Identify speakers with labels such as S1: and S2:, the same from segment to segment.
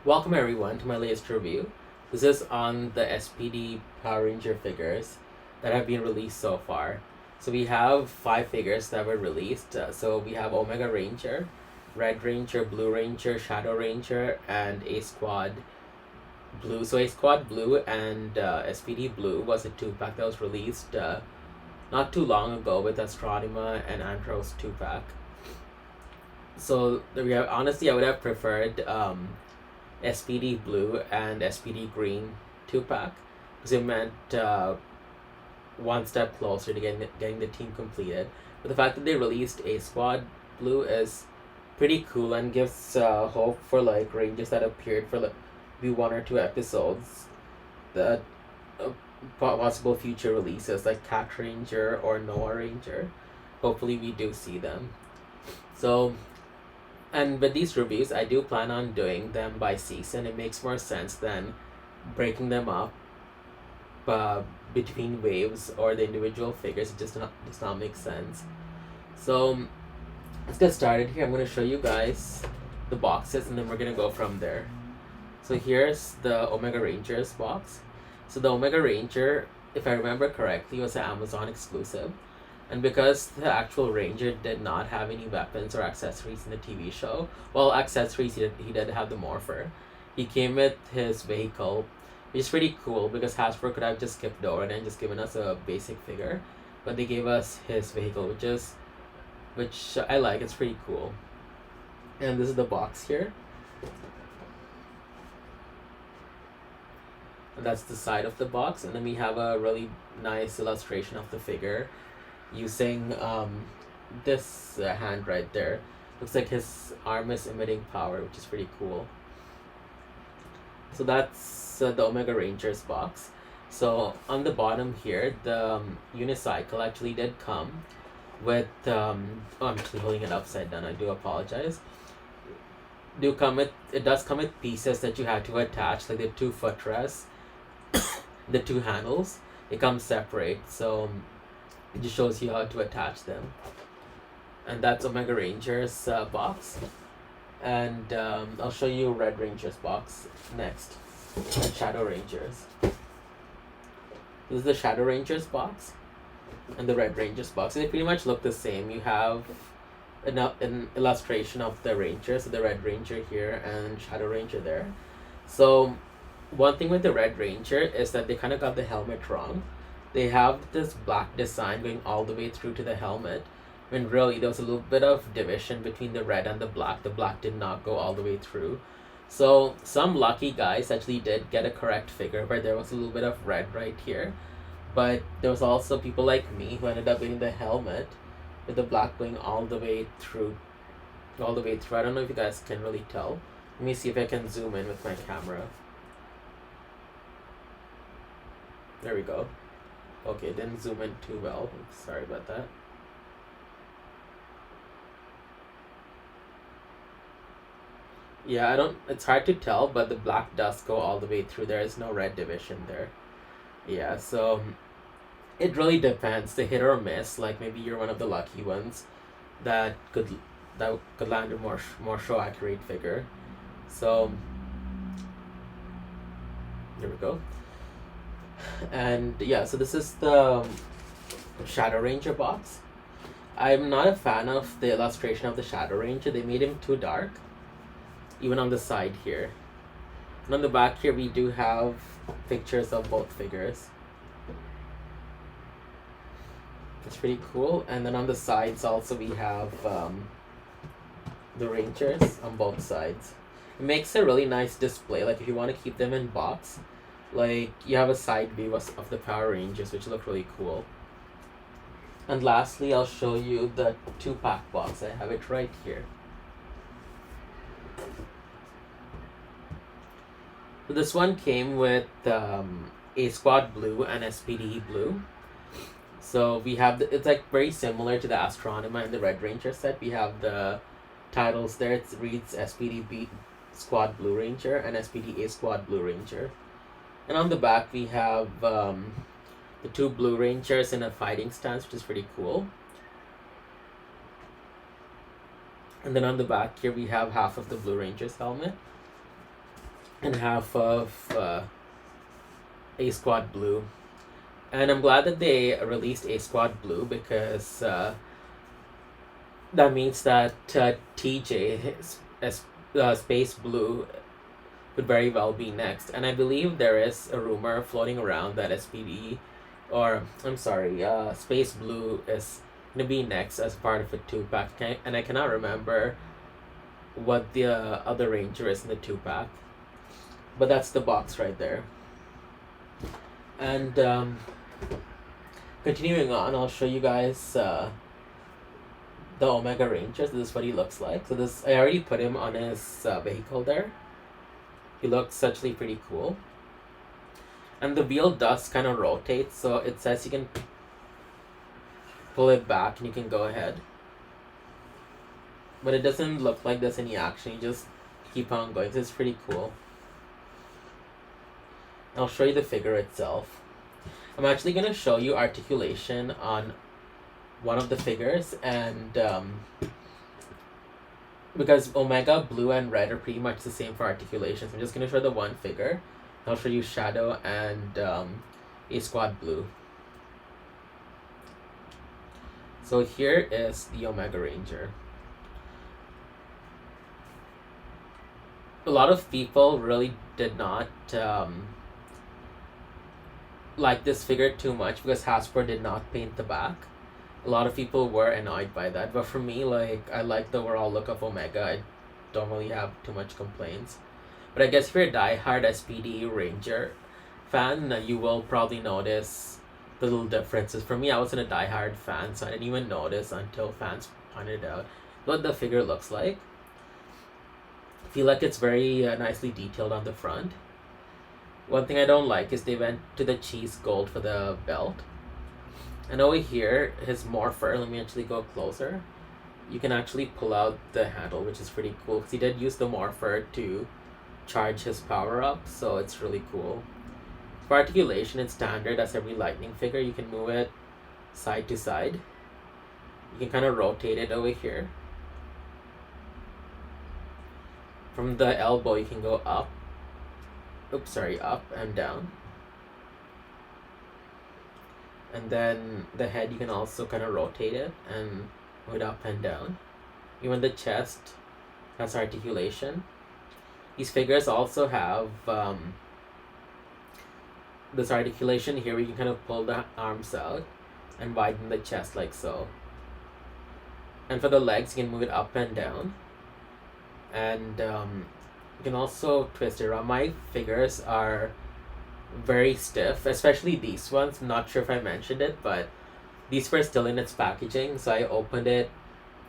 S1: Welcome everyone to my latest review. This is on the SPD Power Ranger figures that have been released so far. So we have 5 figures that were released. So we have Omega Ranger, Red Ranger, Blue Ranger, Shadow Ranger, and A Squad Blue. So A Squad Blue and SPD Blue was a 2-pack that was released not too long ago with Astronema and Andros 2-pack. So we have, honestly, I would have preferred SPD Blue and SPD Green 2-pack because it meant one step closer to getting the team completed. But the fact that they released A Squad Blue is pretty cool and gives hope for like Rangers that appeared for maybe 1 or 2 episodes that possible future releases like Cat Ranger or Noah Ranger. Hopefully we do see them. So, and with these reviews, I do plan on doing them by season. It makes more sense than breaking them up between waves or the individual figures. It just does not make sense. So let's get started here. I'm going to show you guys the boxes and then we're going to go from there. So here's the Omega Rangers box. So the Omega Ranger, if I remember correctly, was an Amazon exclusive. And because the actual Ranger did not have any weapons or accessories in the TV show, well, accessories, he did have the Morpher. He came with his vehicle, which is pretty cool because Hasbro could have just skipped over it and just given us a basic figure. But they gave us his vehicle, which I like. It's pretty cool. And this is the box here. And that's the side of the box. And then we have a really nice illustration of the figure using this hand right there. Looks like his arm is emitting power, which is pretty cool. So that's the Omega Rangers box. So on the bottom here, the unicycle actually did come with I'm actually holding it upside down, I do apologize. It does come with pieces that you have to attach, like the 2 footrests, the 2 handles. It comes separate, so it just shows you how to attach them. And that's Omega Rangers box. And I'll show you Red Rangers box next. And Shadow Rangers. This is the Shadow Rangers box and the Red Rangers box. They pretty much look the same. You have an illustration of the Rangers, so the Red Ranger here and Shadow Ranger there. So one thing with the Red Ranger is that they kind of got the helmet wrong. They have this black design going all the way through to the helmet, when really there was a little bit of division between the red and the black. The black did not go all the way through. So some lucky guys actually did get a correct figure where there was a little bit of red right here. But there was also people like me who ended up getting the helmet with the black going all the way through. I don't know if you guys can really tell. Let me see if I can zoom in with my camera. There we go. Okay, didn't zoom in too well. Sorry about that. Yeah, it's hard to tell, but the black does go all the way through. There is no red division there. Yeah, so it really depends. The hit or miss. Like maybe you're one of the lucky ones that could land a more show accurate figure. So there we go. And yeah, so this is the Shadow Ranger box. I'm not a fan of the illustration of the Shadow Ranger. They made him too dark, even on the side here. And on the back here, we do have pictures of both figures. It's pretty cool. And then on the sides also we have the Rangers on both sides. It makes a really nice display. Like if you want to keep them in box, like you have a side view of the Power Rangers, which look really cool. And lastly, I'll show you the 2-pack box. I have it right here. So this one came with A Squad Blue and SPD Blue. So we have it's like very similar to the Astronema and the Red Ranger set. We have the titles there. It reads SPD B Squad Blue Ranger and SPD A Squad Blue Ranger. And on the back we have the 2 Blue Rangers in a fighting stance, which is pretty cool. And then on the back here we have half of the Blue Ranger's helmet. and half of A Squad Blue. And I'm glad that they released A Squad Blue because that means that TJ Space Blue could very well be next. And I believe there is a rumor floating around that SPD, or I'm sorry, Space Blue is gonna be next as part of a 2-pack. And I cannot remember what the other Ranger is in the 2-pack, but that's the box right there. And continuing on, I'll show you guys the Omega Ranger. So this is what he looks like. So this, I already put him on his vehicle there. He looks actually pretty cool. And the wheel does kind of rotate, so it says you can pull it back and you can go ahead. But it doesn't look like there's any action, you just keep on going. So it's pretty cool. I'll show you the figure itself. I'm actually going to show you articulation on one of the figures, and because Omega Blue and Red are pretty much the same for articulation, so I'm just going to show the one figure. I'll show you Shadow and A Squad Blue. So here is the Omega Ranger. A lot of people really did not like this figure too much because Hasbro did not paint the back. A lot of people were annoyed by that, but for me, like, I like the overall look of Omega. I don't really have too much complaints. But I guess if you're a die-hard SPD Ranger fan, you will probably notice the little differences. For me, I wasn't a die-hard fan, so I didn't even notice until fans pointed out what the figure looks like. I feel like it's very nicely detailed on the front. One thing I don't like is they went to the cheese gold for the belt. And over here, his morpher, let me actually go closer. You can actually pull out the handle, which is pretty cool, because he did use the morpher to charge his power up, so it's really cool. For articulation, it's standard as every lightning figure. You can move it side to side. You can kind of rotate it over here. From the elbow, you can go up. Up and down. And then the head, you can also kind of rotate it and move it up and down. Even the chest has articulation. These figures also have this articulation here where you can kind of pull the arms out and widen the chest like so. And for the legs, you can move it up and down. And you can also twist it around. My figures are very stiff, especially these ones. I'm not sure if I mentioned it, but these were still in its packaging, so I opened it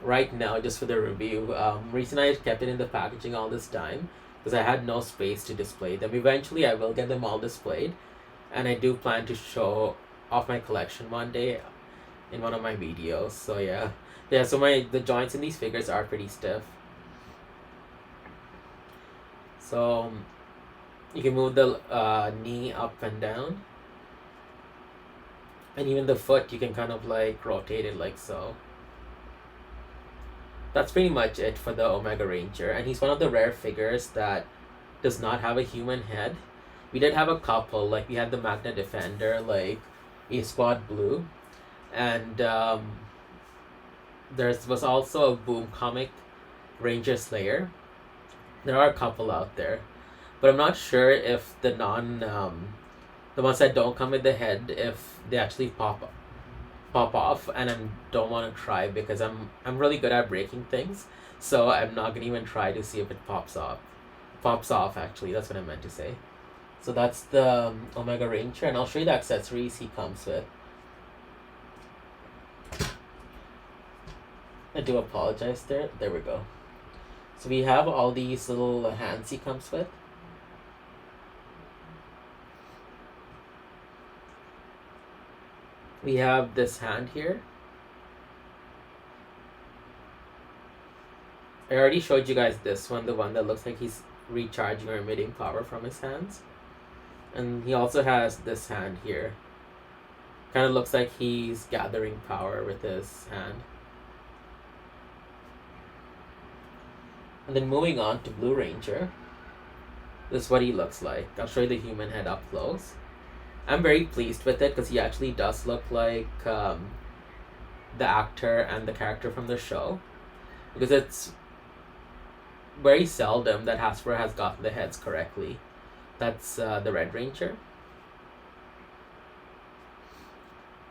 S1: right now just for the review. Reason I kept it in the packaging all this time because I had no space to display them. Eventually I will get them all displayed, and I do plan to show off my collection one day in one of my videos. So yeah, so the joints in these figures are pretty stiff. So you can move the knee up and down, and even the foot you can kind of like rotate it like so. That's pretty much it for the Omega Ranger, and he's one of the rare figures that does not have a human head. We did have a couple, like we had the Magna Defender, like A Squad Blue, and there was also a Boom comic Ranger Slayer. There are a couple out there, but I'm not sure if the the ones that don't come with the head, if they actually pop off, and I don't want to try because I'm really good at breaking things, so I'm not gonna even try to see if it pops off. Actually, that's what I meant to say. So that's the Omega Ranger, and I'll show you the accessories he comes with. I do apologize there. There we go. So we have all these little hands he comes with. We have this hand here. I already showed you guys this one, the one that looks like he's recharging or emitting power from his hands. And he also has this hand here. Kind of looks like he's gathering power with his hand. And then moving on to Blue Ranger. This is what he looks like. I'll show you the human head up close. I'm very pleased with it because he actually does look like the actor and the character from the show. Because it's very seldom that Hasbro has gotten the heads correctly. That's the Red Ranger.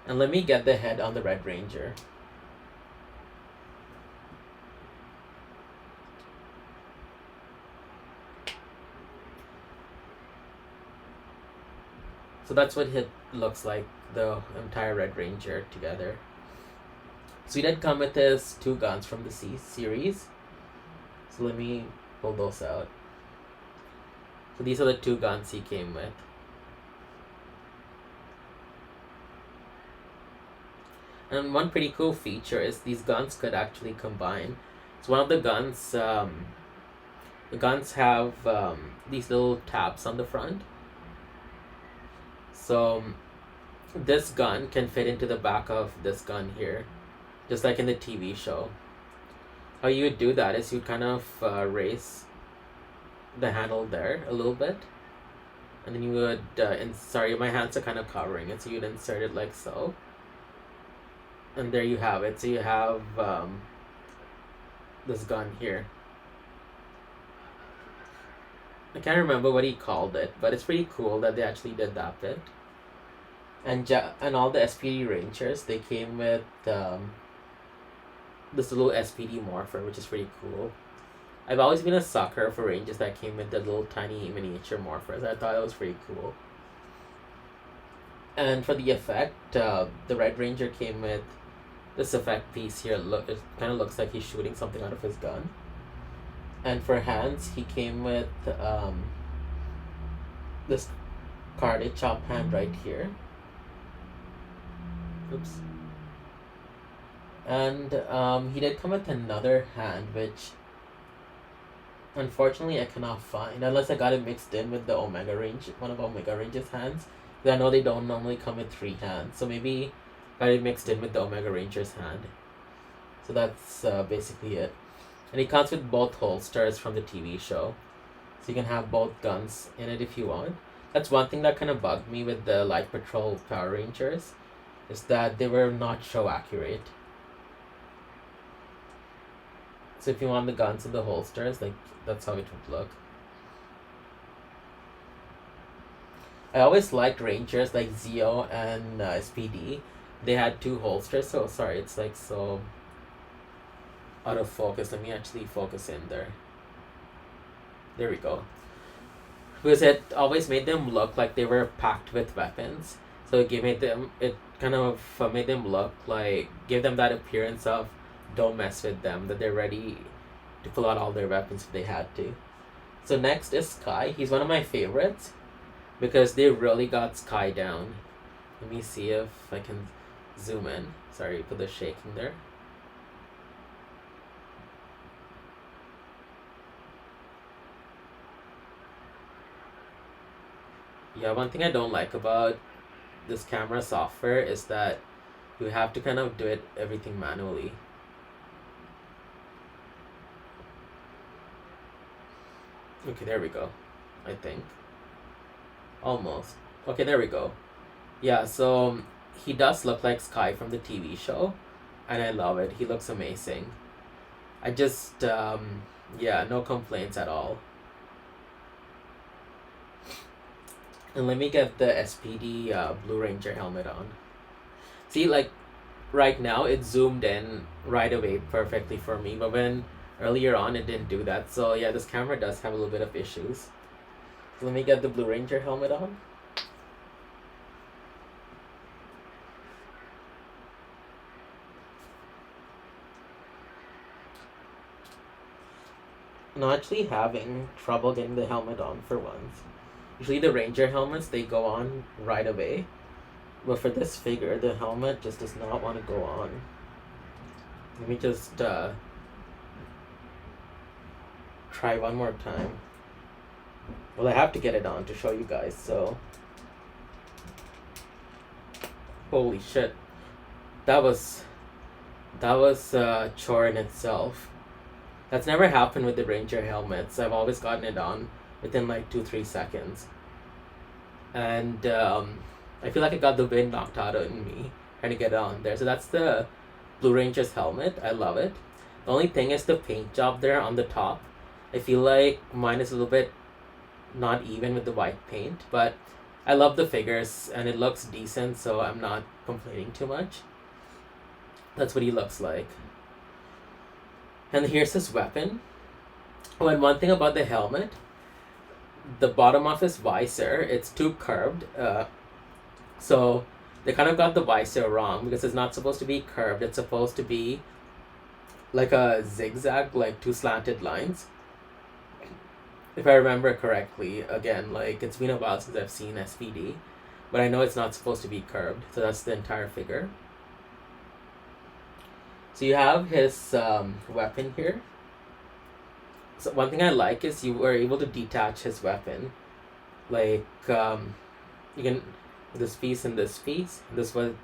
S1: And let me get the head on the Red Ranger. So that's what it looks like, the entire Red Ranger together. So he did come with his 2 guns from the series. So let me pull those out. So these are the 2 guns he came with. And one pretty cool feature is these guns could actually combine. So one of the guns have these little tabs on the front. So this gun can fit into the back of this gun here, just like in the TV show. How you would do that is you'd kind of raise the handle there a little bit, and then you would sorry, my hands are kind of covering it, so you'd insert it like so, and there you have it. So you have this gun here. I can't remember what he called it, but it's pretty cool that they actually did that bit. And all the SPD Rangers, they came with this little SPD morpher, which is pretty cool. I've always been a sucker for Rangers that came with the little tiny miniature morphers. I thought it was pretty cool. And for the effect, the Red Ranger came with this effect piece here. Look, it kind of looks like he's shooting something out of his gun. And for hands, he came with this karate chop hand right here. Oops. And he did come with another hand, which unfortunately I cannot find, unless I got it mixed in with the Omega Range, one of Omega Range's hands. Because I know they don't normally come with 3 hands, so maybe got it mixed in with the Omega Ranger's hand. So that's basically it. And it comes with both holsters from the TV show, so you can have both guns in it if you want. That's one thing that kind of bugged me with the Light Patrol Power Rangers, is that they were not show accurate. So if you want the guns and the holsters, like, that's how it would look. I always liked Rangers like Zeo and SPD. They had 2 holsters. So sorry, it's like so out of focus. Let me actually focus in there. There we go. Because it always made them look like they were packed with weapons. So it kind of made them look like, give them that appearance of don't mess with them, that they're ready to pull out all their weapons if they had to. So next is Sky. He's one of my favorites because they really got Sky down. Let me see if I can zoom in. Sorry for the shaking there. Yeah, one thing I don't like about this camera software is that you have to kind of do everything manually. Okay, there we go. I think. Almost. Okay, there we go. Yeah, so he does look like Sky from the TV show, and I love it. He looks amazing. I just, yeah, no complaints at all. And let me get the SPD Blue Ranger helmet on. See, like, right now it zoomed in right away perfectly for me, but when earlier on it didn't do that. So yeah, this camera does have a little bit of issues. So let me get the Blue Ranger helmet on. I'm actually having trouble getting the helmet on for once. Usually the Ranger helmets, they go on right away. But for this figure, the helmet just does not want to go on. Let me just try one more time. Well, I have to get it on to show you guys, so. Holy shit. That was a chore in itself. That's never happened with the Ranger helmets. I've always gotten it on within like 2-3 seconds. And I feel like I got the wind knocked out of me trying to get it on there. So that's the Blue Ranger's helmet. I love it. The only thing is the paint job there on the top. I feel like mine is a little bit not even with the white paint, but I love the figures and it looks decent, so I'm not complaining too much. That's what he looks like. And here's his weapon. Oh, and one thing about the helmet, the bottom of his visor, it's too curved. So they kind of got the visor wrong because it's not supposed to be curved. It's supposed to be like a zigzag, like two slanted lines. If I remember correctly, again, like it's been a while since I've seen SPD, but I know it's not supposed to be curved. So that's the entire figure. So you have his weapon here. So one thing I like is you were able to detach his weapon. Like you can this piece and this piece. This is what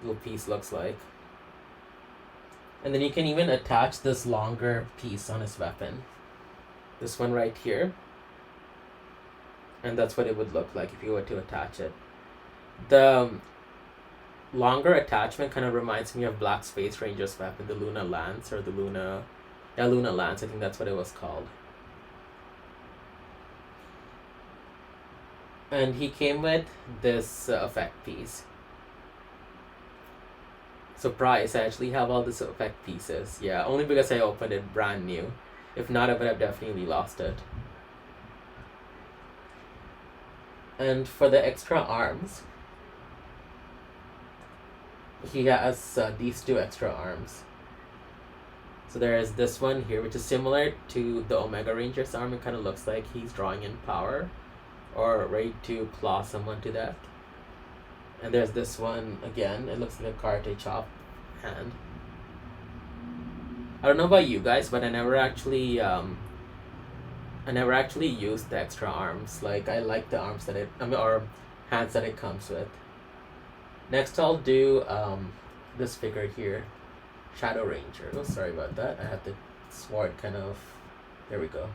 S1: little piece looks like. And then you can even attach this longer piece on his weapon. This one right here. And that's what it would look like if you were to attach it. The longer attachment kind of reminds me of Black Space Ranger's weapon, the Luna Lance, or the Luna Lance, I think that's what it was called. And he came with this effect piece. Surprise, I actually have all these effect pieces. Yeah, only because I opened it brand new. If not, I would have definitely lost it. And for the extra arms, he has these two extra arms. So there is this one here, which is similar to the Omega Ranger's arm. It kind of looks like he's drawing in power or ready to claw someone to death. And there's this one again. It looks like a karate chop hand. I don't know about you guys, but I never actually used the extra arms. Like I like the arms that or hands that it comes with. Next, I'll do this figure here, Shadow Ranger. Oh, sorry about that. I had the sword kind of. There we go.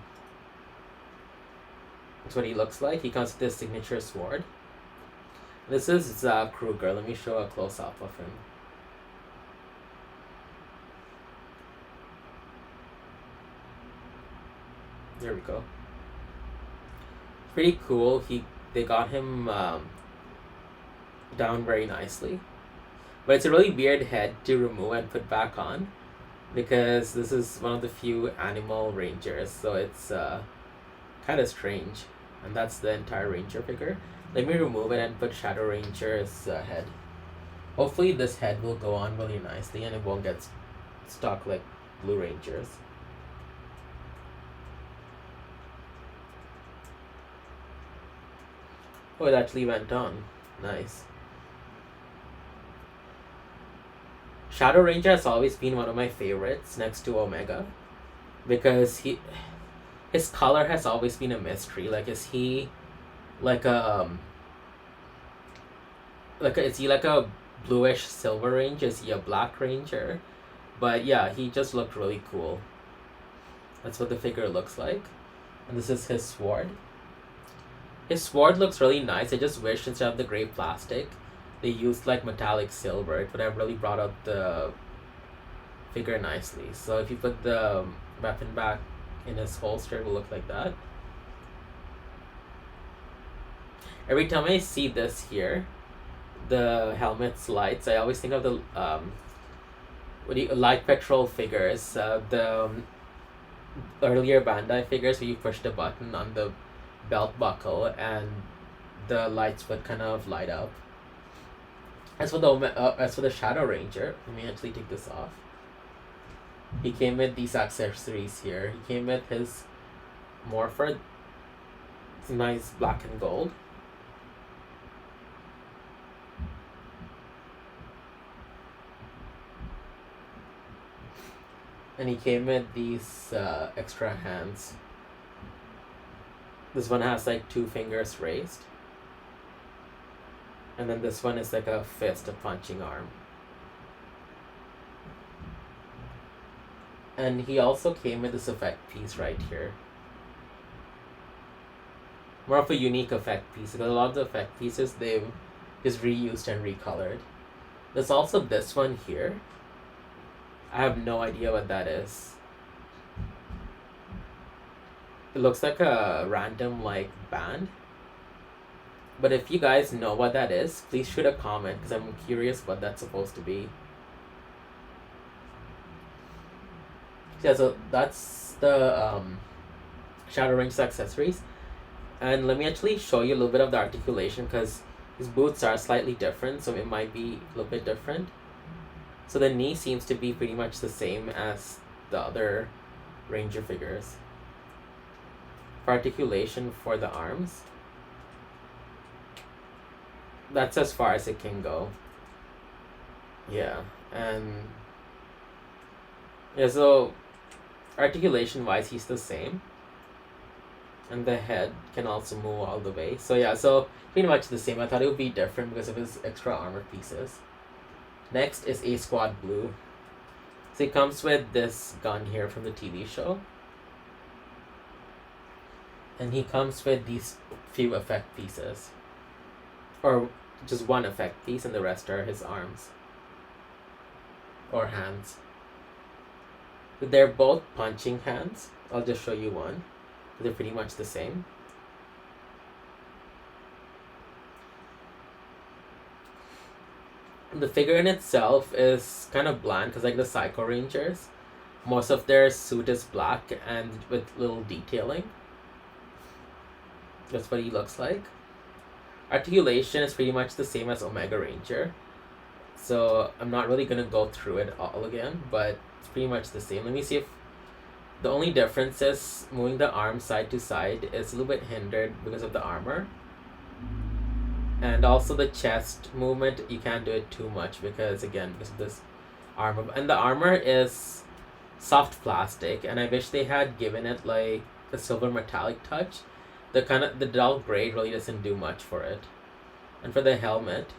S1: That's what he looks like. He comes with his signature sword. This is Kruger. Let me show a close up of him. There we go. Pretty cool. They got him down very nicely, but it's a really weird head to remove and put back on because this is one of the few animal rangers, so it's kind of strange. And that's the entire ranger figure. Let me remove it and put Shadow Ranger's head. Hopefully this head will go on really nicely and it won't get stuck like Blue Ranger's. Oh, it actually went on. Nice. Shadow Ranger has always been one of my favorites next to Omega because his color has always been a mystery. Like, is he like is he like a bluish silver ranger? Is he a black ranger? But yeah, he just looked really cool. That's what the figure looks like. And this is his sword. His sword looks really nice. I just wish instead of the gray plastic, they used like metallic silver. It would have really brought out the figure nicely. So if you put the weapon back in his holster, it will look like that. Every time I see this here, the helmet's lights, I always think of the light petrol figures, the earlier Bandai figures where you push the button on the belt buckle and the lights would kind of light up. As for the Shadow Ranger, let me actually take this off. He came with these accessories here. He came with his morpher. It's nice black and gold. And he came with these extra hands. This one has like 2 fingers raised. And then this one is like a fist, a punching arm. And he also came with this effect piece right here. more of a unique effect piece, because a lot of the effect pieces they've just reused and recolored. There's also this one here. I have no idea what that is. It looks like a random like band. But if you guys know what that is, please shoot a comment because I'm curious what that's supposed to be. Yeah, so that's the Shadow Range accessories. And let me actually show you a little bit of the articulation because his boots are slightly different, so it might be a little bit different. So the knee seems to be pretty much the same as the other Ranger figures. For articulation for the arms, that's as far as it can go. Yeah, and yeah, so articulation wise he's the same. And the head can also move all the way. So yeah, so pretty much the same. I thought it would be different because of his extra armor pieces. Next is A Squad Blue. So he comes with this gun here from the TV show. And he comes with these few effect pieces. Or just one effect piece and the rest are his arms. Or hands. They're both punching hands. I'll just show you one. They're pretty much the same. The figure in itself is kind of bland because like the Psycho Rangers, most of their suit is black and with little detailing. That's what he looks like. Articulation is pretty much the same as Omega Ranger. So I'm not really going to go through it all again, but it's pretty much the same. Let me see if the only difference is moving the arm side to side is a little bit hindered because of the armor. And also the chest movement, you can't do it too much because of this armor. And the armor is soft plastic, and I wish they had given it like a silver metallic touch. The dull gray really doesn't do much for it. And for the helmet,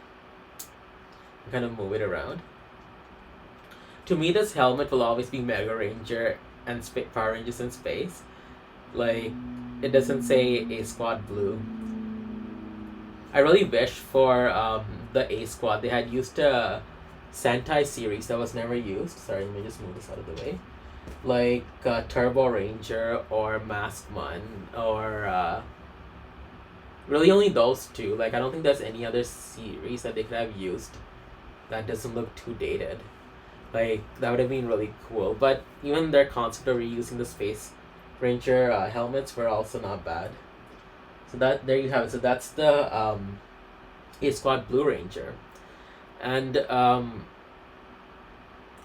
S1: kind of move it around. To me, this helmet will always be Mega Ranger and Power Rangers in space. Like, it doesn't say A Squad Blue. I really wish for the A Squad they had used a Sentai series that was never used. Sorry, let me just move this out of the way. Like Turbo Ranger or Maskman or really only those two. Like, I don't think there's any other series that they could have used that doesn't look too dated. Like, that would have been really cool. But even their concept of reusing the Space Ranger helmets were also not bad. So that there you have it. So that's the A Squad Blue Ranger. And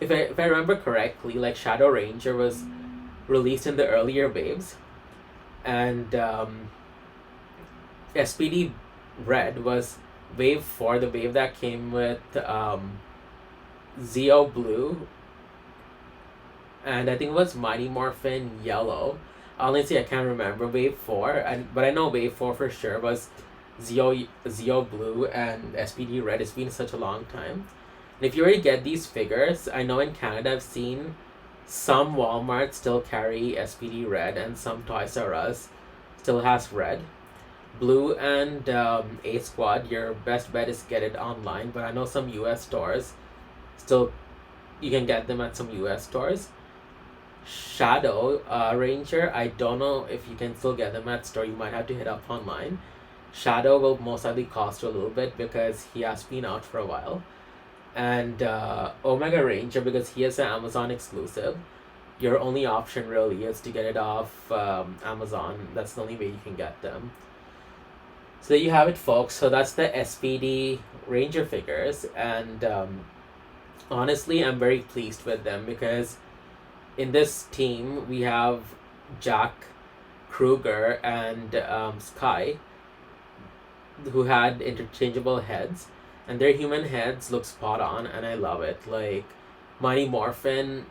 S1: if I remember correctly, like Shadow Ranger was released in the earlier waves. And SPD Red was wave 4, the wave that came with Zeo Blue, and I think it was Mighty Morphin Yellow. Honestly, I can't remember wave 4, but I know wave 4 for sure was Zeo Blue and SPD Red. It's been such a long time. And if you already get these figures, I know in Canada I've seen some Walmart still carry SPD Red and some Toys R Us still has Red. Blue and A Squad, your best bet is get it online, but I know some US stores still, you can get them at some US stores. Shadow Ranger, I don't know if you can still get them at store. You might have to hit up online. Shadow will most likely cost you a little bit because he has been out for a while. And Omega Ranger, because he is an Amazon exclusive, your only option really is to get it off Amazon. That's the only way you can get them. So there you have it, folks. So that's the SPD Ranger figures, and honestly, I'm very pleased with them because in this team we have Jack, Kruger, and Sky, who had interchangeable heads, and their human heads look spot on, and I love it. Like Mighty Morphin,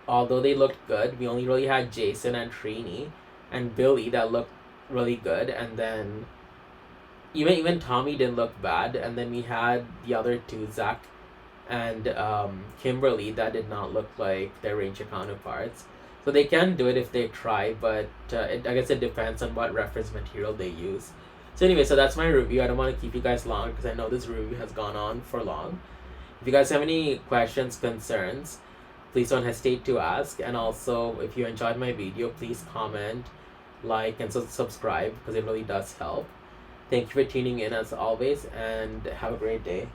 S1: although they looked good, we only really had Jason and Trini and Billy that looked really good, and then even Tommy didn't look bad, and then we had the other two, Zach and Kimberly, that did not look like their Ranger counterparts. So they can do it if they try, but I guess it depends on what reference material they use. So anyway, so that's my review. I don't want to keep you guys long because I know this review has gone on for long. If you guys have any questions, concerns, please don't hesitate to ask. And also, if you enjoyed my video, please comment, like, and subscribe because it really does help. Thank you for tuning in as always, and have a great day.